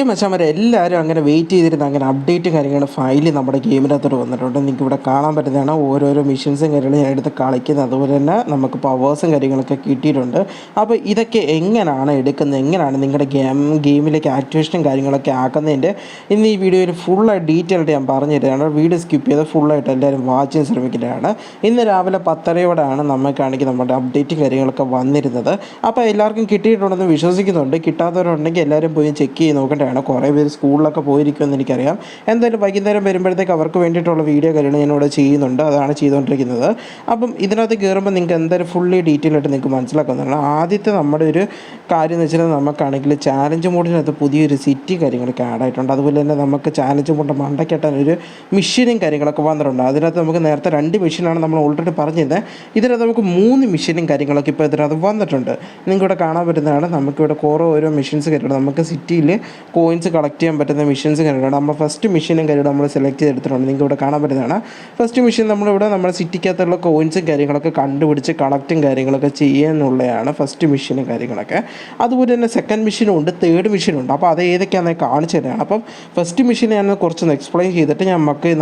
മച്ചാന്മാരെ എല്ലാവരും അങ്ങനെ വെയിറ്റ് ചെയ്തിരുന്ന അങ്ങനെ അപ്ഡേറ്റും കാര്യങ്ങളും ഫയല് നമ്മുടെ ഗെയിമിനകത്തോട്ട് വന്നിട്ടുണ്ട്. നിങ്ങൾക്ക് ഇവിടെ കാണാൻ പറ്റുന്നതാണ് ഓരോരോ മിഷൻസും കാര്യങ്ങളും ഞാൻ എടുത്ത് കളിക്കുന്നത്. അതുപോലെ തന്നെ നമുക്ക് പവേഴ്സും കാര്യങ്ങളൊക്കെ കിട്ടിയിട്ടുണ്ട്. അപ്പോൾ ഇതൊക്കെ എങ്ങനെയാണ് എടുക്കുന്നത്, എങ്ങനെയാണ് നിങ്ങളുടെ ഗെയിമിലേക്ക് ആക്ടിവേഷനും കാര്യങ്ങളൊക്കെ ആക്കുന്നതിൻ്റെ ഇന്ന് ഈ വീഡിയോയിൽ ഫുള്ളായിട്ട് ഡീറ്റെയിൽഡ് ഞാൻ പറഞ്ഞു തരുന്നതാണ്. വീഡിയോ സ്കിപ്പ് ചെയ്ത് ഫുള്ളായിട്ട് എല്ലാവരും വാച്ച് ചെയ്യാൻ ശ്രമിക്കുന്നതാണ്. ഇന്ന് രാവിലെ 10:30 നമുക്കാണെങ്കിൽ നമ്മുടെ അപ്ഡേറ്റും കാര്യങ്ങളൊക്കെ വന്നിരുന്നത്. അപ്പോൾ എല്ലാവർക്കും കിട്ടിയിട്ടുണ്ടെന്ന് വിശ്വസിക്കുന്നുണ്ട്. കിട്ടാത്തവരുണ്ടെങ്കിൽ എല്ലാവരും പോയി ചെക്ക് ചെയ്ത് നോക്കണം. കുറേ പേര് സ്കൂളിലൊക്കെ പോയിരിക്കുമെന്ന് എനിക്കറിയാം. എന്തായാലും വൈകുന്നേരം വരുമ്പോഴത്തേക്ക് അവർക്ക് വേണ്ടിയിട്ടുള്ള വീഡിയോ കാര്യങ്ങൾ ഞാനിവിടെ ചെയ്യുന്നുണ്ട്, അതാണ് ചെയ്തുകൊണ്ടിരിക്കുന്നത്. അപ്പം ഇതിനകത്ത് കയറുമ്പോൾ നിങ്ങൾക്ക് എന്തായാലും ഫുള്ളി ഡീറ്റെയിൽ ആയിട്ട് നിങ്ങൾക്ക് മനസ്സിലാക്കുന്നതാണ്. ആദ്യത്തെ നമ്മുടെ ഒരു കാര്യം എന്ന് വെച്ചാൽ നമുക്കാണെങ്കിൽ ചാലഞ്ച് മോഡിനകത്ത് പുതിയൊരു സിറ്റി കാര്യങ്ങളൊക്കെ ആഡ് ആയിട്ടുണ്ട്. അതുപോലെ തന്നെ നമുക്ക് ചാലഞ്ച് മോഡ് മണ്ടക്കെട്ടാൻ ഒരു മെഷീനും കാര്യങ്ങളൊക്കെ വന്നിട്ടുണ്ട്. അതിനകത്ത് നമുക്ക് നേരത്തെ 2 മെഷീനാണ് നമ്മൾ ഓൾറെഡി പറഞ്ഞിരുന്നത്. ഇതിനകത്ത് നമുക്ക് 3 മെഷീനും കാര്യങ്ങളൊക്കെ ഇപ്പോൾ ഇതിനകത്ത് വന്നിട്ടുണ്ട്. നിങ്ങൾക്കിവിടെ കാണാൻ പറ്റുന്നതാണ്. നമുക്കിവിടെ ഓരോ മെഷീൻസ് കാര്യങ്ങൾ നമുക്ക് സിറ്റിയിൽ കോയിൻസ് കളക്ട് ചെയ്യാൻ പറ്റുന്ന മെഷീൻസ് കാര്യങ്ങളുണ്ട്. നമ്മൾ ഫസ്റ്റ് മെഷീനും കാര്യങ്ങളും നമ്മൾ സെലക്ട് ചെയ്തെടുത്തിട്ടുണ്ട്. നിങ്ങൾക്ക് ഇവിടെ കാണാൻ പറ്റുന്നതാണ്. ഫസ്റ്റ് മെഷീൻ നമ്മളിവിടെ നമ്മുടെ സിറ്റിക്കകത്തുള്ള കോയിൻസും കാര്യങ്ങളൊക്കെ കണ്ടുപിടിച്ച് കളക്റ്റും കാര്യങ്ങളൊക്കെ ചെയ്യാനുള്ളതാണ് ഫസ്റ്റ് മെഷീനും കാര്യങ്ങളൊക്കെ. അതുപോലെ തന്നെ സെക്കൻഡ് മെഷീനും ഉണ്ട്, തേർഡ് മെഷീനും ഉണ്ട്. അപ്പോൾ അത് ഏതൊക്കെയാണെന്ന് കാണിച്ചു തരാണ്. അപ്പം ഫസ്റ്റ് മെഷീൻ ഞാൻ കുറച്ചൊന്ന് എക്സ്പ്ലെയിൻ ചെയ്തിട്ട്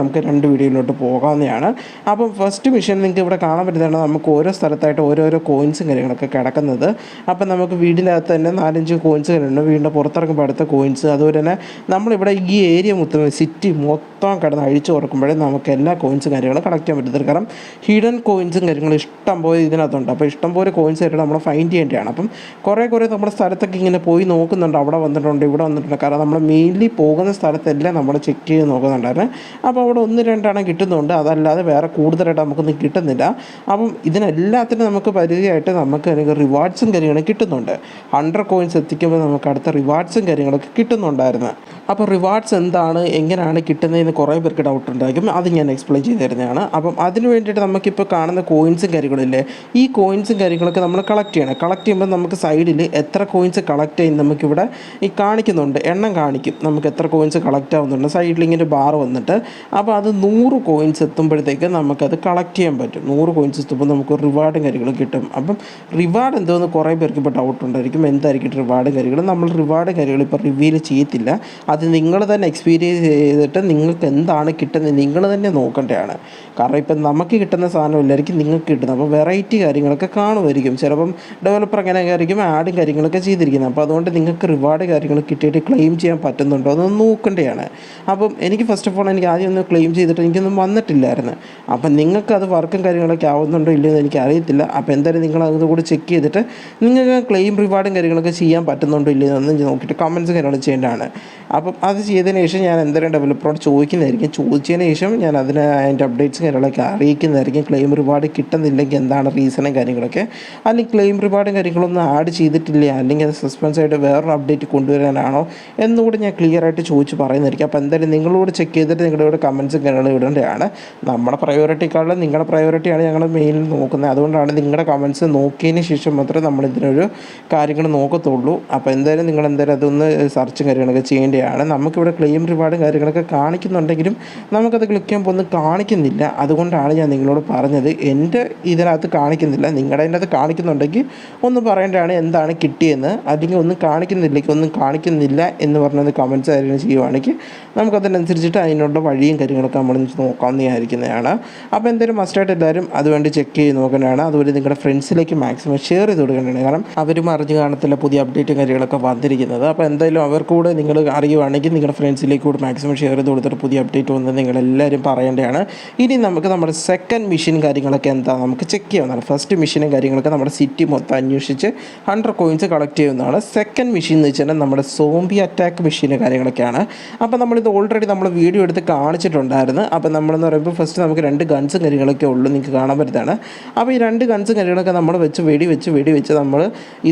നമുക്ക് 2 വീഡിയോയിലോട്ട് പോകാവുന്നതാണ്. അപ്പം ഫസ്റ്റ് മെഷീൻ നിങ്ങൾക്ക് ഇവിടെ കാണാൻ പറ്റുന്നതാണ്. നമുക്ക് ഓരോ സ്ഥലത്തായിട്ട് ഓരോരോ കോയിൻസും കാര്യങ്ങളൊക്കെ കിടക്കുന്നത്. അപ്പം നമുക്ക് വീടിനകത്ത് തന്നെ 4-5 കോയിൻസ് കാര്യങ്ങളുണ്ട്. വീടിൻ്റെ പുറത്തിറങ്ങുമ്പോൾ അടുത്ത കോയിൻസ്. അതുപോലെ തന്നെ നമ്മളിവിടെ ഈ ഏരിയ മൊത്തം സിറ്റി മൊത്തം കിടന്ന് അഴിച്ചു തുറക്കുമ്പോഴേ നമുക്ക് എല്ലാ കോയിൻസും കാര്യങ്ങളും കളക്ട് ചെയ്യാൻ പറ്റത്തില്ല. കാരണം ഹിഡൻ കോയിൻസും കാര്യങ്ങളും ഇഷ്ടം പോലെ ഇതിനകത്തുണ്ട്. അപ്പോൾ ഇഷ്ടം പോലെ കോയിൻസ് ആയിട്ട് നമ്മൾ ഫൈൻഡ് ചെയ്യേണ്ടതാണ്. അപ്പം കുറേ നമ്മുടെ സ്ഥലത്തൊക്കെ ഇങ്ങനെ പോയി നോക്കുന്നുണ്ട്. അവിടെ വന്നിട്ടുണ്ട്, ഇവിടെ വന്നിട്ടുണ്ട്. കാരണം നമ്മൾ മെയിൻലി പോകുന്ന സ്ഥലത്തെല്ലാം നമ്മൾ ചെക്ക് ചെയ്ത് നോക്കുന്നുണ്ടായിരുന്നു. അപ്പോൾ അവിടെ 1-2 കിട്ടുന്നുണ്ട്. അതല്ലാതെ വേറെ കൂടുതലായിട്ട് നമുക്കൊന്നും കിട്ടുന്നില്ല. അപ്പം ഇതിനെല്ലാത്തിനും നമുക്ക് പരിധിയായിട്ട് നമുക്ക് റിവാർഡ്സും കാര്യങ്ങളും കിട്ടുന്നുണ്ട്. 100 കോയിൻസ് എത്തിക്കുമ്പോൾ നമുക്ക് അടുത്ത റിവാർഡ്സും കാര്യങ്ങളൊക്കെ കിട്ടുന്നുണ്ടായിരുന്നു. അപ്പോൾ റിവാർഡ്സ് എന്താണ്, എങ്ങനെയാണ് കിട്ടുന്നതെന്ന് കുറേ പേർക്ക് ഡൗട്ട് ഉണ്ടായിരിക്കും. അത് ഞാൻ എക്സ്പ്ലെയിൻ ചെയ്ത് തരുന്നതാണ്. അപ്പം അതിന് വേണ്ടിയിട്ട് നമുക്കിപ്പോൾ കാണുന്ന കോയിൻസും കാര്യങ്ങളില്ലേ, ഈ കോയിൻസും കാര്യങ്ങളൊക്കെ നമ്മൾ കളക്ട് ചെയ്യണം. കളക്ട് ചെയ്യുമ്പോൾ നമുക്ക് സൈഡിൽ എത്ര കോയിൻസ് കളക്ട് ചെയ്യും നമുക്കിവിടെ ഈ കാണിക്കുന്നുണ്ട്, എണ്ണം കാണിക്കും. നമുക്ക് എത്ര കോയിൻസ് കളക്ട് ആവുന്നുണ്ട് സൈഡിൽ ഇങ്ങനെ ബാർ വന്നിട്ട്. അപ്പോൾ അത് 100 കോയിൻസ് എത്തുമ്പോഴത്തേക്ക് നമുക്കത് കളക്ട് ചെയ്യാൻ പറ്റും. 100 കോയിൻസ് എത്തുമ്പോൾ നമുക്ക് റിവാർഡും കാര്യങ്ങളും കിട്ടും. അപ്പം റിവാർഡ് എന്തോന്ന് കുറേ പേർക്ക് ഇപ്പോൾ ഡൗട്ട് ഉണ്ടായിരിക്കും. എന്തായിരിക്കും റിവാർഡും കാര്യങ്ങളും? നമ്മൾ റിവാർഡ് കാര്യങ്ങൾ ഇപ്പോൾ റിവീൽ ചെയ്യത്തില്ല. അത് നിങ്ങൾ തന്നെ എക്സ്പീരിയൻസ് ചെയ്തിട്ട് നിങ്ങൾക്ക് എന്താണ് കിട്ടുന്നത് നിങ്ങൾ തന്നെ നോക്കേണ്ടതാണ്. കാരണം ഇപ്പം നമുക്ക് കിട്ടുന്ന സാധനമില്ലായിരിക്കും നിങ്ങൾക്ക് കിട്ടുന്നത്. അപ്പോൾ വെറൈറ്റി കാര്യങ്ങളൊക്കെ കാണുമായിരിക്കും. ചിലപ്പം ഡെവലപ്പർ അങ്ങനെ ആയിരിക്കും ആഡും കാര്യങ്ങളൊക്കെ ചെയ്തിരിക്കുന്നത്. അപ്പോൾ അതുകൊണ്ട് നിങ്ങൾക്ക് റിവാർഡ് കാര്യങ്ങൾ കിട്ടിയിട്ട് ക്ലെയിം ചെയ്യാൻ പറ്റുന്നുണ്ടോ എന്നൊന്ന് നോക്കേണ്ടതാണ്. അപ്പം എനിക്ക് ഫസ്റ്റ് ഓഫ് ഓൾ എനിക്ക് ആദ്യം ഒന്ന് ക്ലെയിം ചെയ്തിട്ട് എനിക്കൊന്നും വന്നിട്ടില്ലായിരുന്നു. അപ്പം നിങ്ങൾക്ക് അത് വർക്കും കാര്യങ്ങളൊക്കെ ആവുന്നുണ്ടോ ഇല്ലയോ എന്ന് എനിക്ക് അറിയത്തില്ല. അപ്പോൾ എന്തായാലും നിങ്ങൾ അതുകൂടി ചെക്ക് ചെയ്തിട്ട് നിങ്ങൾക്ക് ക്ലെയിം റിവാർഡും കാര്യങ്ങളൊക്കെ ചെയ്യാൻ പറ്റുന്നുണ്ടോ ഇല്ലയോ എന്ന് നോക്കിയിട്ട് കമൻസ് കാര്യങ്ങൾ ചെയ്യേണ്ടതാണ്. അപ്പം അത് ചെയ്തതിന് ശേഷം ഞാൻ എന്തായാലും ഡെവലപ്പറോട് ചോദിക്കുന്നതായിരിക്കും. ചോദിച്ചതിന് ശേഷം ഞാൻ അതിൻ്റെ അപ്ഡേറ്റ്സും കാര്യങ്ങളൊക്കെ അറിയിക്കുന്നതായിരിക്കും. ക്ലെയിം റിവാർഡ് കിട്ടുന്നില്ലെങ്കിൽ എന്താണ് റീസണും കാര്യങ്ങളൊക്കെ, അല്ലെങ്കിൽ ക്ലെയിം റിവാർഡും കാര്യങ്ങളൊന്നും ആഡ് ചെയ്തിട്ടില്ല, അല്ലെങ്കിൽ അത് സസ്പെൻസ് ആയിട്ട് വേറൊരു അപ്ഡേറ്റ് കൊണ്ടുവരാനാണോ എന്നുകൂടി ഞാൻ ക്ലിയർ ആയിട്ട് ചോദിച്ച് പറയുന്നതായിരിക്കും. അപ്പോൾ എന്തായാലും നിങ്ങളോട് ചെക്ക് ചെയ്തിട്ട് നിങ്ങളുടെ കമൻസും കാര്യങ്ങളും ഇടേണ്ടതാണ്. നമ്മുടെ പ്രയോറിറ്റിക്കാളും നിങ്ങളുടെ പ്രയോറിറ്റിയാണ് ഞങ്ങൾ മെയിനിൽ നോക്കുന്നത്. അതുകൊണ്ടാണ് നിങ്ങളുടെ കമൻസ് നോക്കിയതിന് ശേഷം മാത്രമേ നമ്മളിതിനൊരു കാര്യങ്ങൾ നോക്കത്തുള്ളൂ. അപ്പോൾ എന്തായാലും നിങ്ങൾ അതൊന്ന് സെർച്ചും കാര്യങ്ങളൊക്കെ ചെയ്യേണ്ടതാണ്. നമുക്കിവിടെ ക്ലെയിം റിവാർഡും കാര്യങ്ങളൊക്കെ കാണിക്കുന്നുണ്ടെങ്കിലും നമുക്കത് ക്ലിക്ക് ചെയ്യുമ്പോൾ ഒന്നും കാണിക്കുന്നില്ല. അതുകൊണ്ടാണ് ഞാൻ നിങ്ങളോട് പറഞ്ഞത്. എൻ്റെ ഇതിനകത്ത് കാണിക്കുന്നില്ല, നിങ്ങളുടെ അതിനകത്ത് കാണിക്കുന്നുണ്ടെങ്കിൽ ഒന്ന് പറയേണ്ടതാണ് എന്താണ് കിട്ടിയെന്ന്. അല്ലെങ്കിൽ ഒന്നും കാണിക്കുന്നില്ല എന്ന് പറഞ്ഞത് കമൻറ്റ്സ് കാര്യങ്ങൾ ചെയ്യുവാണെങ്കിൽ നമുക്കതിനനുസരിച്ചിട്ട് അതിനുള്ള വഴിയും കാര്യങ്ങളൊക്കെ നമ്മൾ നോക്കാവുന്നതായിരിക്കുന്നതാണ്. അപ്പോൾ എന്തായാലും മസ്റ്റായിട്ട് എല്ലാവരും അതുവേണ്ടി ചെക്ക് ചെയ്ത് നോക്കേണ്ടതാണ്. അതുപോലെ നിങ്ങളുടെ ഫ്രണ്ട്സിലേക്ക് മാക്സിമം ഷെയർ ചെയ്ത് കൊടുക്കേണ്ടതാണ്. കാരണം അവരും അറിഞ്ഞു കാണത്തില്ല പുതിയ അപ്ഡേറ്റും കാര്യങ്ങളൊക്കെ വന്നിരിക്കുന്നത്. അപ്പോൾ എന്തായാലും അവർക്കൂടെ നിങ്ങൾ അറിയുവാണെങ്കിൽ നിങ്ങളുടെ ഫ്രണ്ട്സിലേക്ക് കൂടെ മാക്സിമം ഷെയർ ചെയ്ത് കൊടുത്തിട്ട് പുതിയ അപ്ഡേറ്റ് വന്നത് നിങ്ങളെല്ലാവരും പറയേണ്ടതാണ്. ഇനി നമുക്ക് നമ്മുടെ സെക്കൻഡ് മിഷൻ കാര്യങ്ങളൊക്കെ എന്താ നമുക്ക് ചെക്ക് ചെയ്യാവുന്നതാണ്. ഫസ്റ്റ് മിഷനും കാര്യങ്ങളൊക്കെ നമ്മുടെ സിറ്റി മൊത്തം അന്വേഷിച്ച് 100 കോയിൻസ് കളക്ട് ചെയ്യുന്നതാണ്. സെക്കൻഡ് മിഷൻ എന്ന് വെച്ചാൽ നമ്മുടെ സോംബി അറ്റാക്ക് മെഷീന് കാര്യങ്ങളൊക്കെയാണ്. അപ്പോൾ നമ്മളിത് ഓൾറെഡി നമ്മൾ വീഡിയോ എടുത്ത് കാണിച്ചിട്ടുണ്ടായിരുന്നു. അപ്പോൾ നമ്മളെന്ന് പറയുമ്പോൾ ഫസ്റ്റ് നമുക്ക് 2 ഗൺസും കാര്യങ്ങളൊക്കെ ഉള്ളൂ, നിങ്ങൾക്ക് കാണാൻ പറ്റുന്നതാണ്. അപ്പോൾ ഈ 2 ഗൺസും കാര്യങ്ങളൊക്കെ നമ്മൾ വെടി വെച്ച് നമ്മൾ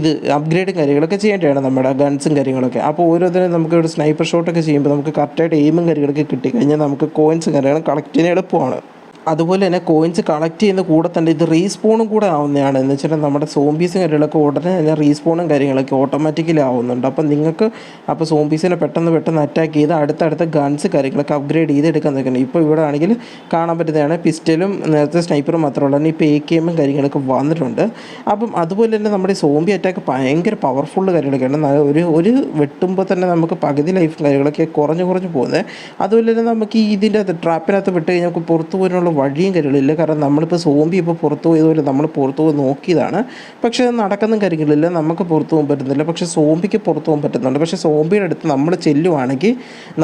ഇത് അപ്ഗ്രേഡും കാര്യങ്ങളൊക്കെ ചെയ്യേണ്ടതാണ് നമ്മുടെ ഗൺസും കാര്യങ്ങളൊക്കെ. അപ്പോൾ ഓരോന്നിനും നമുക്ക് ഒരു സ്നൈപ്പർ ഷോട്ടൊക്കെ ചെയ്യുമ്പോൾ നമുക്ക് കറക്റ്റായിട്ട് എയിമും കാര്യങ്ങളൊക്കെ കിട്ടിക്കഴിഞ്ഞാൽ നമുക്ക് കോയിൻസും കാര്യങ്ങളും കളക്ട് ചെയ്യാൻ എളുപ്പമാണ്. അതുപോലെ തന്നെ കോയിൻസ് കളക്ട് ചെയ്യുന്ന കൂടെ തന്നെ ഇത് റീസ്പോണും കൂടെ ആവുന്നതാണ്. എന്ന് വെച്ചാൽ നമ്മുടെ സോംബീസും കാര്യങ്ങളൊക്കെ ഉടനെ തന്നെ റീസ്പോണും കാര്യങ്ങളൊക്കെ ഓട്ടോമാറ്റിക്കലി ആവുന്നുണ്ട്. അപ്പം നിങ്ങൾക്ക് അപ്പോൾ സോംബീസിനെ പെട്ടെന്ന് അറ്റാക്ക് ചെയ്ത് അടുത്തടുത്ത ഗൺസ് കാര്യങ്ങളൊക്കെ അപ്ഗ്രേഡ് ചെയ്ത് എടുക്കാൻ നിൽക്കുന്നത്. ഇപ്പോൾ ഇവിടെ ആണെങ്കിൽ കാണാൻ പറ്റുന്നതാണ് പിസ്റ്റലും നേരത്തെ സ്നൈപ്പറും മാത്രമല്ല തന്നെ ഇപ്പോൾ AKM കാര്യങ്ങളൊക്കെ വന്നിട്ടുണ്ട്. അപ്പം അതുപോലെ തന്നെ നമ്മുടെ സോംബി അറ്റാക്ക് ഭയങ്കര പവർഫുൾ കാര്യങ്ങളൊക്കെയാണ്. ഒരു വെട്ടുമ്പോൾ തന്നെ നമുക്ക് പകുതി ലൈഫ് കാര്യങ്ങളൊക്കെ കുറഞ്ഞു പോകുന്നത്. അതുപോലെ തന്നെ നമുക്ക് ഇതിൻ്റെ ട്രാപ്പിനകത്ത് വിട്ട് കഴിഞ്ഞാൽ നമുക്ക് പുറത്തു പോകാനുള്ള വഴിയും കാര്യങ്ങളില്ല. കാരണം നമ്മളിപ്പോൾ സോംബി ഇപ്പോൾ പുറത്തു പോയതുപോലെ നമ്മൾ പുറത്തു പോയി നോക്കിയതാണ്, പക്ഷേ അത് നടക്കുന്ന കാര്യങ്ങളില്ല, നമുക്ക് പുറത്തു പോകാൻ പറ്റുന്നില്ല. പക്ഷേ സോംബിക്ക് പുറത്തു പോകാൻ പറ്റുന്നുണ്ട്. പക്ഷേ സോംബിയുടെ അടുത്ത് നമ്മൾ ചെല്ലുവാണെങ്കിൽ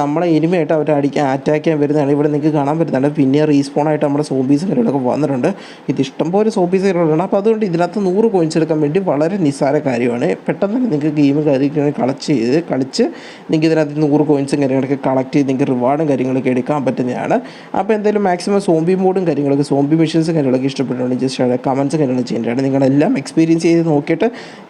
നമ്മളെ എനിമയായിട്ട് അവർ അറ്റാക്ക് ചെയ്യാൻ വരുന്നതാണ്. ഇവിടെ നിങ്ങൾക്ക് കാണാൻ പറ്റുന്നുണ്ട് പിന്നെ റീസ്പോണായിട്ട് നമ്മുടെ സോംബീസ് കാര്യങ്ങളൊക്കെ വന്നിട്ടുണ്ട്. ഇത് ഇഷ്ടംപോലെ സോംബീസ് കാര്യങ്ങളാണ്. അപ്പോൾ അതുകൊണ്ട് ഇതിനകത്ത് 100 കോയിൻസ് എടുക്കാൻ വേണ്ടി വളരെ നിസ്സാര കാര്യമാണ്. പെട്ടെന്ന് തന്നെ നിങ്ങൾക്ക് ഗെയിം കാര്യങ്ങൾ കളിച്ച് നിങ്ങൾക്ക് ഇതിനകത്ത് 100 കോയിൻസും കാര്യങ്ങളൊക്കെ കളക്ട് ചെയ്ത് നിങ്ങൾക്ക് റിവാർഡും കാര്യങ്ങളൊക്കെ എടുക്കാൻ പറ്റുന്നതാണ്. അപ്പോൾ എന്തായാലും മാക്സിമം സോംബി മോഡും കാര്യങ്ങളൊക്കെ സോംബി മെഷീൻസും കാര്യങ്ങളൊക്കെ ഇഷ്ടപ്പെട്ടുണ്ടെങ്കിൽ ജസ്റ്റ് കമൻസ് കാര്യങ്ങൾ ചെയ്യേണ്ടതാണ്. നിങ്ങളെല്ലാം എക്സ്പീരിയൻസ് ചെയ്ത് നോക്കിയിട്ട്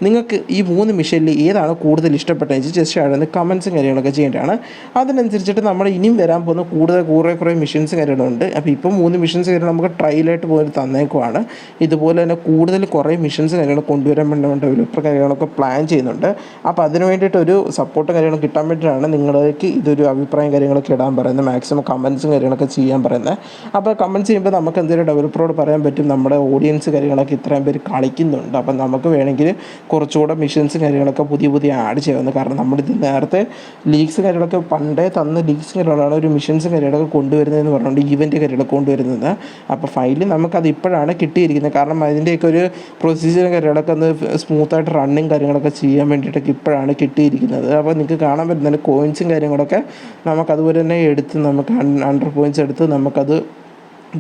നിങ്ങൾക്ക് ഈ 3 മിഷനിൽ ഏതാണ് കൂടുതൽ ഇഷ്ടപ്പെട്ടതെന്ന് ജസ്റ്റ് അവിടെ കമൻസും കാര്യങ്ങളൊക്കെ ചെയ്യേണ്ടതാണ്. അതിനനുസരിച്ചിട്ട് നമ്മൾ ഇനിയും വരാൻ പോകുന്ന കുറേ മിഷൻസ് കാര്യങ്ങളുണ്ട്. അപ്പോൾ ഇപ്പോൾ 3 മിഷൻസ് കാര്യങ്ങൾ നമുക്ക് ട്രയലായിട്ട് പോയി തന്നേക്കുവാണ്. ഇതുപോലെ തന്നെ കൂടുതൽ കുറേ മിഷൻസ് കാര്യങ്ങൾ കൊണ്ടുവരാൻ വേണ്ടി ഡെവലപ്പർ കാര്യങ്ങളൊക്കെ പ്ലാൻ ചെയ്യുന്നുണ്ട്. അപ്പോൾ അതിന് വേണ്ടിയിട്ട് ഒരു സപ്പോർട്ട് കാര്യങ്ങൾ കിട്ടാൻ വേണ്ടിയിട്ടാണ് നിങ്ങൾക്ക് ഇതൊരു അഭിപ്രായം കാര്യങ്ങളൊക്കെ ഇടാൻ പറയുന്നത്. മാക്സിമം കമൻസും കാര്യങ്ങളൊക്കെ ചെയ്യാൻ പറയുന്നത്. അപ്പോൾ കമൻറ്റ് ചെയ്യുമ്പോൾ നമുക്ക് എന്തെങ്കിലും ഡെവലപ്പറോട് പറയാൻ പറ്റും, നമ്മുടെ ഓഡിയൻസ് കാര്യങ്ങളൊക്കെ ഇത്രയും പേര് കളിക്കുന്നുണ്ട്, അപ്പം നമുക്ക് വേണമെങ്കിൽ കുറച്ചുകൂടെ മിഷൻസ് കാര്യങ്ങളൊക്കെ പുതിയ ആഡ് ചെയ്യാവുന്നത്. കാരണം നമ്മളിത് നേരത്തെ ലീഗ്സ് കാര്യങ്ങളൊക്കെ പണ്ടേ തന്ന ലീഗ്സ് കാര്യങ്ങളാണ് ഒരു മിഷൻസ് കാര്യങ്ങളൊക്കെ കൊണ്ടുവരുന്നതെന്ന് പറഞ്ഞുകൊണ്ട് ഈവൻറ്റ് കാര്യങ്ങളൊക്കെ കൊണ്ടുവരുന്നത്. അപ്പോൾ ഫൈനലി നമുക്കത് ഇപ്പോഴാണ് കിട്ടിയിരിക്കുന്നത്. കാരണം അതിൻ്റെയൊക്കെ ഒരു പ്രൊസീജിയറും കാര്യങ്ങളൊക്കെ ഒന്ന് സ്മൂത്തായിട്ട് റണ്ണിങ് കാര്യങ്ങളൊക്കെ ചെയ്യാൻ വേണ്ടിയിട്ടൊക്കെ ഇപ്പോഴാണ് കിട്ടിയിരിക്കുന്നത്. അപ്പോൾ നിങ്ങൾക്ക് കാണാൻ പറ്റുന്ന കോയിൻസും കാര്യങ്ങളൊക്കെ നമുക്കതുപോലെ തന്നെ എടുത്ത് നമുക്ക് 100 പോയിൻറ്റ്സ് എടുത്ത് നമുക്കത്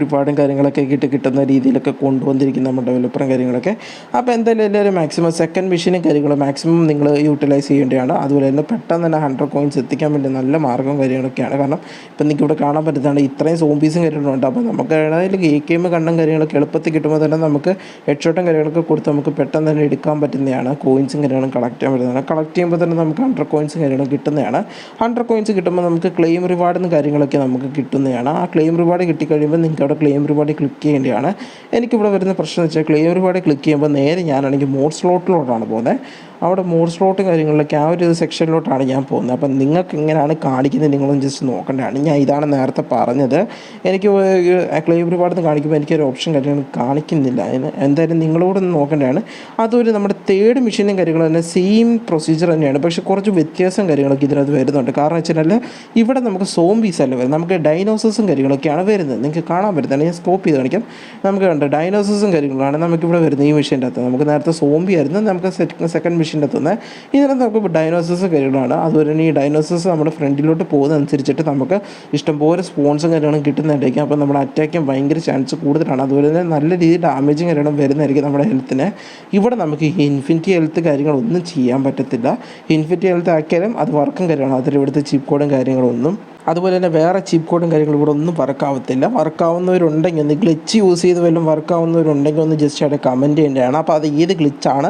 റിവാർഡും കാര്യങ്ങളൊക്കെ കിട്ടുന്ന രീതിയിലൊക്കെ കൊണ്ടുവന്നിരിക്കുന്ന നമ്മുടെ ഡെവലപ്പറും കാര്യങ്ങളൊക്കെ. അപ്പോൾ എന്തായാലും എല്ലാവരും മാക്സിമം സെക്കൻഡ് മിഷനും കാര്യങ്ങളും മാക്സിമം നിങ്ങൾ യൂട്ടിലൈസ് ചെയ്യേണ്ടതാണ്. അതുപോലെ തന്നെ പെട്ടെന്ന് തന്നെ 100 കോയിൻസ് എത്തിക്കാൻ വേണ്ടി നല്ല മാർഗ്ഗവും കാര്യങ്ങളൊക്കെയാണ്. കാരണം ഇപ്പം നിങ്ങൾക്ക് ഇവിടെ കാണാൻ പറ്റുന്നതാണ് ഇത്രയും സോംബീസും കാര്യങ്ങളുണ്ട്. അപ്പോൾ നമുക്ക് ഏതായാലും AKM കണ്ണും കാര്യങ്ങളൊക്കെ എളുപ്പത്തിൽ കിട്ടുമ്പോൾ തന്നെ നമുക്ക് ഹെഡ്ഷോട്ടും കാര്യങ്ങളൊക്കെ കൊടുത്ത് നമുക്ക് പെട്ടെന്ന് തന്നെ എടുക്കാൻ പറ്റുന്നതാണ്. കോയിൻസും കാര്യങ്ങളും കളക്ട് ചെയ്യാൻ പറ്റുന്നതാണ്. കളക്ട് ചെയ്യുമ്പോൾ തന്നെ നമുക്ക് 100 കോയിൻസും കാര്യങ്ങളും കിട്ടുന്നതാണ്. 100 കോയിൻസ് കിട്ടുമ്പോൾ നമുക്ക് ക്ലെയിം റിവാർഡെന്ന് കാര്യങ്ങളൊക്കെ നമുക്ക് കിട്ടുന്നതാണ്. ആ ക്ലെയിം റിവാർഡ് കിട്ടിക്കഴിയുമ്പോൾ നിങ്ങൾക്ക് അവിടെ ക്ലെയിം റിവാർഡ് ക്ലിക്ക് ചെയ്യേണ്ടതാണ്. എനിക്കിവിടെ വരുന്ന പ്രശ്നം എന്ന് വെച്ചാൽ ക്ലെയിം റിവാർഡ് ക്ലിക്ക് ചെയ്യുമ്പോൾ നേരെ ഞാനാണെങ്കിൽ മോഡ് സ്ലോട്ടിലോട്ടാണ് പോകുന്നത്. അവിടെ മോഡ് സ്ലോട്ടും കാര്യങ്ങളിലൊക്കെ ആ ഒരു സെക്ഷനിലോട്ടാണ് ഞാൻ പോകുന്നത്. അപ്പം നിങ്ങൾക്ക് എങ്ങനെയാണ് കാണിക്കുന്നത് നിങ്ങളൊന്ന് ജസ്റ്റ് നോക്കേണ്ടതാണ്. ഞാൻ ഇതാണ് നേരത്തെ പറഞ്ഞത്. എനിക്ക് ക്ലെയിം റിവാർഡ് കാണിക്കുമ്പോൾ എനിക്കൊരു ഓപ്ഷൻ കാര്യങ്ങൾ കാണിക്കുന്നില്ല. അതിന് എന്തായാലും നിങ്ങളോടൊന്ന് നോക്കേണ്ടതാണ്. അതൊരു നമ്മുടെ തേർഡ് മിഷനും കാര്യങ്ങളും തന്നെ സെയിം പ്രൊസീജിയർ തന്നെയാണ്, പക്ഷേ കുറച്ച് വ്യത്യാസം കാര്യങ്ങളൊക്കെ ഇതിനകത്ത് വരുന്നുണ്ട്. കാരണം വെച്ചാൽ ഇവിടെ നമുക്ക് സോംബീസ് അല്ല വരുന്നത്, നമുക്ക് ഡൈനോസേഴ്സും കാര്യങ്ങളൊക്കെയാണ് വരുന്നത്. നിങ്ങൾക്ക് കാണാൻ പറ്റുന്നതാണ്. ഞാൻ സ്കോപ്പ് ചെയ്ത് കാണിക്കാം. നമുക്ക് കണ്ട് ഡൈനോസേഴ്സും കാര്യങ്ങളാണ് നമുക്കിവിടെ വരുന്നത്. ഈ മിഷൻ്റെ അകത്ത് നമുക്ക് നേരത്തെ സോംബി ആയിരുന്നു, നമുക്ക് സെക്കൻഡ് മിഷൻ്റെ അകത്തുനിന്ന് ഇതിനകത്ത് നമുക്ക് ഡൈനോസേഴ്സ് കാര്യങ്ങളാണ്. അതുപോലെ തന്നെ ഈ ഡൈനോസേഴ്സ് നമ്മുടെ ഫ്രണ്ടിലോട്ട് പോകുന്നതനുസരിച്ചിട്ട് നമുക്ക് ഇഷ്ടംപോലെ സ്പോൺസും കാര്യങ്ങളും കിട്ടുന്നതായിരിക്കും. അപ്പോൾ നമ്മുടെ അറ്റാക്കാൻ ഭയങ്കര ചാൻസ് കൂടുതലാണ്. അതുപോലെ തന്നെ നല്ല രീതിയിൽ ഡാമേജും കാര്യങ്ങളും വരുന്നതായിരിക്കും നമ്മുടെ ഹെൽത്തിന്. ഇവിടെ നമുക്ക് ഇൻഫിനിറ്റി ഹെൽത്ത് കാര്യങ്ങളൊന്നും ചെയ്യാൻ പറ്റത്തില്ല. ഇൻഫിനിറ്റി ഹെൽത്ത് ആക്കിയാലും അത് വർക്കും കാര്യമാണ്. അതിൽ ഇവിടുത്തെ ചിപ്പ് കോഡും കാര്യങ്ങളൊന്നും, അതുപോലെ തന്നെ വേറെ ചിപ്പ് കോഡും കാര്യങ്ങളും ഇവിടെ ഒന്നും വർക്കാവത്തില്ല. വർക്കാവുന്നവരുണ്ടെങ്കിൽ ഒന്ന് ഗ്ലിച്ച് യൂസ് ചെയ്ത് വല്ലതും വർക്കാവുന്നവരുണ്ടെങ്കിൽ ഒന്ന് ജസ്റ്റ് അവിടെ കമൻറ്റ് ചെയ്യേണ്ടതാണ്. അപ്പോൾ അത് ഏത് ഗ്ലിച്ചാണ്,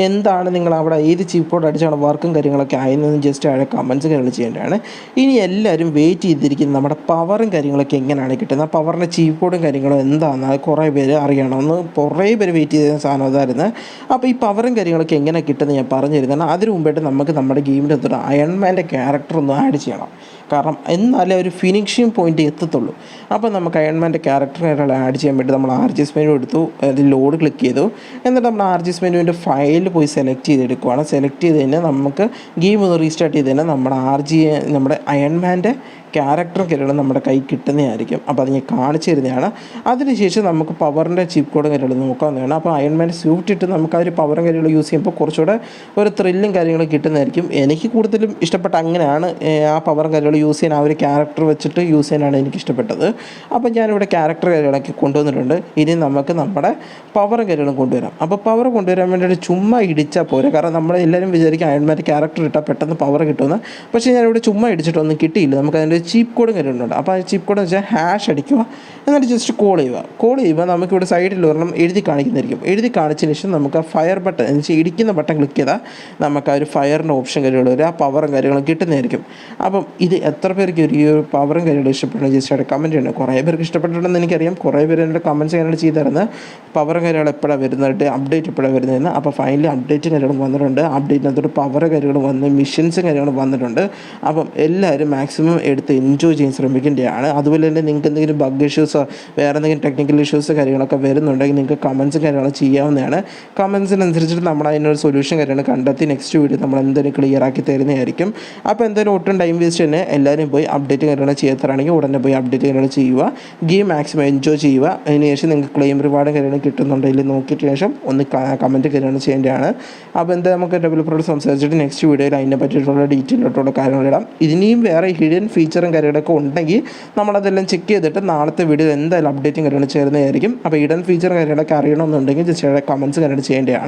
എന്താണ് നിങ്ങൾ അവിടെ ഏത് ചിപ്പ് കോഡ് അടിച്ചാണ് വർക്കും കാര്യങ്ങളൊക്കെ ആയെന്ന് ജസ്റ്റ് അവിടെ കമൻറ്റ്സ് കാര്യങ്ങൾ ചെയ്യേണ്ടതാണ്. ഇനി എല്ലാവരും വെയിറ്റ് ചെയ്തിരിക്കുന്നത് നമ്മുടെ പവറും കാര്യങ്ങളൊക്കെ എങ്ങനെയാണ് കിട്ടുന്നത്, ആ പവറിൻ്റെ ചിപ്പ് കോഡും കാര്യങ്ങളും എന്താണെന്ന് കുറേ പേര് അറിയണമെന്ന് കുറേ പേര് വെയിറ്റ് ചെയ്ത സാധനം അതായിരുന്നു. അപ്പോൾ ഈ പവറും കാര്യങ്ങളൊക്കെ എങ്ങനെ കിട്ടുന്നത് ഞാൻ പറഞ്ഞു തരുന്നതാണ്. അതിന് മുമ്പായിട്ട് നമുക്ക് നമ്മുടെ ഗെയിമിൻ്റെ അകത്തോട്ട് അയൺമാൻ്റെ ക്യാരക്ടർ ഒന്ന് ആഡ് ചെയ്യണം. കാരണം എന്നാലേ ഒരു ഫിനിഷിങ് പോയിൻ്റ് എത്തത്തുള്ളൂ. അപ്പോൾ നമുക്ക് അയൺമാൻ്റെ ക്യാരക്ടർ ആഡ് ചെയ്യാൻ വേണ്ടി നമ്മൾ RGS മെനു എടുത്തു, അതിൽ ലോഡ് ക്ലിക്ക് ചെയ്തു. എന്നിട്ട് നമ്മൾ RGS മെനുവിൻ്റെ ഫയൽ പോയി സെലക്ട് ചെയ്തെടുക്കുകയാണ്. സെലക്ട് ചെയ്ത് കഴിഞ്ഞാൽ നമുക്ക് ഗെയിം ഒന്ന് റീസ്റ്റാർട്ട് ചെയ്ത് കഴിഞ്ഞാൽ നമ്മുടെ അയൺമാൻ്റെ ക്യാരക്ടറും കാര്യങ്ങളും നമ്മുടെ കൈ കിട്ടുന്നതായിരിക്കും. അപ്പോൾ അത് ഞാൻ കാണിച്ചു തരുന്നതാണ്. അതിനുശേഷം നമുക്ക് പവറിൻ്റെ ചിപ്പ് കോഡും കാര്യങ്ങളും നോക്കാവുന്നതാണ്. അപ്പോൾ അയൺമാൻ്റെ സ്യൂട്ട് ഇട്ട് നമുക്ക് ആ ഒരു പവറും കാര്യങ്ങളും യൂസ് ചെയ്യുമ്പോൾ കുറച്ചുകൂടെ ഒരു ത്രില്ലും കാര്യങ്ങളും കിട്ടുന്നതായിരിക്കും. എനിക്ക് കൂടുതലും ഇഷ്ടപ്പെട്ട അങ്ങനെയാണ്. ആ പവറും കാര്യങ്ങളും യൂസ് ചെയ്യാൻ ആ ഒരു ക്യാരക്ടർ വെച്ചിട്ട് യൂസ് ചെയ്യാനാണ് എനിക്കിഷ്ടപ്പെട്ടത്. അപ്പോൾ ഞാനിവിടെ ക്യാരക്ടർ കാര്യങ്ങളൊക്കെ കൊണ്ടുവന്നിട്ടുണ്ട്. ഇനി നമുക്ക് നമ്മുടെ പവറും കാര്യങ്ങളും കൊണ്ടുവരാം. അപ്പോൾ പവർ കൊണ്ടുവരാൻ വേണ്ടിയിട്ട് ചുമ്മാ ഇടിച്ചാൽ പോരെ. കാരണം നമ്മളെല്ലാവരും വിചാരിക്കും അയൺമാൻ്റെ ക്യാരക്ടർ ഇട്ടാൽ പെട്ടെന്ന് പവർ കിട്ടുമെന്ന്. പക്ഷേ ഞാനിവിടെ ചുമ്മാ ഇടിച്ചിട്ടൊന്നും കിട്ടിയില്ല. നമുക്കതിൻ്റെ ചീപ്പ് കോഡും കാര്യങ്ങളുണ്ട്. അപ്പോൾ ആ ചീപ്പ് കോഡ് എന്ന് വെച്ചാൽ ഹാഷ് അടിക്കുക, എന്നിട്ട് ജസ്റ്റ് കോൾ ചെയ്യുക നമുക്കിവിടെ സൈഡിൽ ഒരെണ്ണം എഴുതി കാണിക്കുന്നതായിരിക്കും. എഴുതി കാണിച്ചതിന് ശേഷം നമുക്ക് ആ ഫയർ ബട്ടൺ എന്ന് വെച്ചാൽ ഇടിക്കുന്ന ബട്ടൺ ക്ലിക്ക് ചെയ്താൽ നമുക്ക് ആ ഒരു ഫയറിൻ്റെ ഓപ്ഷൻ കാര്യങ്ങൾ വരും, ആ പവറും കാര്യങ്ങളും കിട്ടുന്നതായിരിക്കും. അപ്പം ഇത് എത്ര പേർക്ക് ഈ ഒരു പവറും കാര്യങ്ങളും ഇഷ്ടപ്പെടുന്നത് ജസ്റ്റ് അവിടെ കമൻറ്റ് ചെയ്യണം. കുറേ പേർക്ക് ഇഷ്ടപ്പെട്ടിട്ടുണ്ടെന്ന് എനിക്കറിയാം. കുറേ പേര് എൻ്റെ കമൻറ്റ്സ് കാര്യങ്ങൾ ചെയ്തിരുന്നത് പവറും കാര്യങ്ങൾ എപ്പോഴാണ് വരുന്നത്, അപ്ഡേറ്റ് എപ്പോഴാണ് വരുന്നതെന്ന്. അപ്പോൾ ഫൈനലി അപ്ഡേറ്റും കാര്യങ്ങളും വന്നിട്ടുണ്ട്. അപ്ഡേറ്റിനകത്തോട്ട് പവർ കാര്യങ്ങളും വന്ന് മിഷൻസും കാര്യങ്ങളും വന്നിട്ടുണ്ട്. അപ്പം എല്ലാവരും മാക്സിമം എടുത്ത് എൻജോയ് ചെയ്യാൻ ശ്രമിക്കേണ്ടതാണ്. അതുപോലെ തന്നെ നിങ്ങൾക്ക് എന്തെങ്കിലും ബഗ് ഇഷ്യൂസോ വേറെ എന്തെങ്കിലും ടെക്നിക്കൽ ഇഷ്യൂസോ കാര്യങ്ങളൊക്കെ വരുന്നുണ്ടെങ്കിൽ നിങ്ങൾക്ക് കമൻസും കാര്യങ്ങളും ചെയ്യാവുന്നതാണ്. കമൻസിനനുസരിച്ചിട്ട് നമ്മൾ അതിനൊരു സൊല്യൂഷൻ കാര്യങ്ങൾ കണ്ടെത്തി നെക്സ്റ്റ് വീഡിയോ നമ്മൾ എന്തായാലും ക്ലിയർ ആക്കി തരുന്നതായിരിക്കും. അപ്പോൾ എന്തായാലും ഒട്ടും ടൈം വേസ്റ്റ് തന്നെ എല്ലാവരും പോയി അപ്ഡേറ്റ് കാര്യങ്ങൾ ചെയ്യാത്തതാണെങ്കിൽ ഉടനെ പോയി അപ്ഡേറ്റ് കാര്യങ്ങൾ ചെയ്യുക. ഗെയിം മാക്സിമം എൻജോയ് ചെയ്യുക. അതിനുശേഷം നിങ്ങൾക്ക് ക്ലെയിം റിവാർഡും കാര്യങ്ങൾ കിട്ടുന്നുണ്ടെങ്കിൽ നോക്കിയിട്ട് ശേഷം ഒന്ന് കമൻറ്റ് കാര്യങ്ങൾ ചെയ്യേണ്ടതാണ്. അപ്പോൾ എന്താ നമുക്ക് ഡെവലപ്പറോട് സംസാരിച്ചിട്ട് നെക്സ്റ്റ് വീഡിയോയിൽ അതിനെ പറ്റിയിട്ടുള്ള ഡീറ്റെയിലായിട്ടുള്ള കാര്യങ്ങളിടാം. ഇതിനെയും വേറെ ഹിഡൻ ഫീച്ചറും കാര്യങ്ങളൊക്കെ ഉണ്ടെങ്കിൽ നമ്മളതെല്ലാം ചെക്ക് ചെയ്തിട്ട് നാളത്തെ വീഡിയോ എന്തായാലും അപ്ഡേറ്റും കാര്യങ്ങൾ ചേരുന്നതായിരിക്കും. അപ്പോൾ ഹിഡൻ ഫീച്ചർ കാര്യങ്ങളൊക്കെ അറിയണമെന്നുണ്ടെങ്കിൽ ജസ്റ്റ് കമൻറ്റ്സ് കാര്യങ്ങൾ ചെയ്യേണ്ടതാണ്.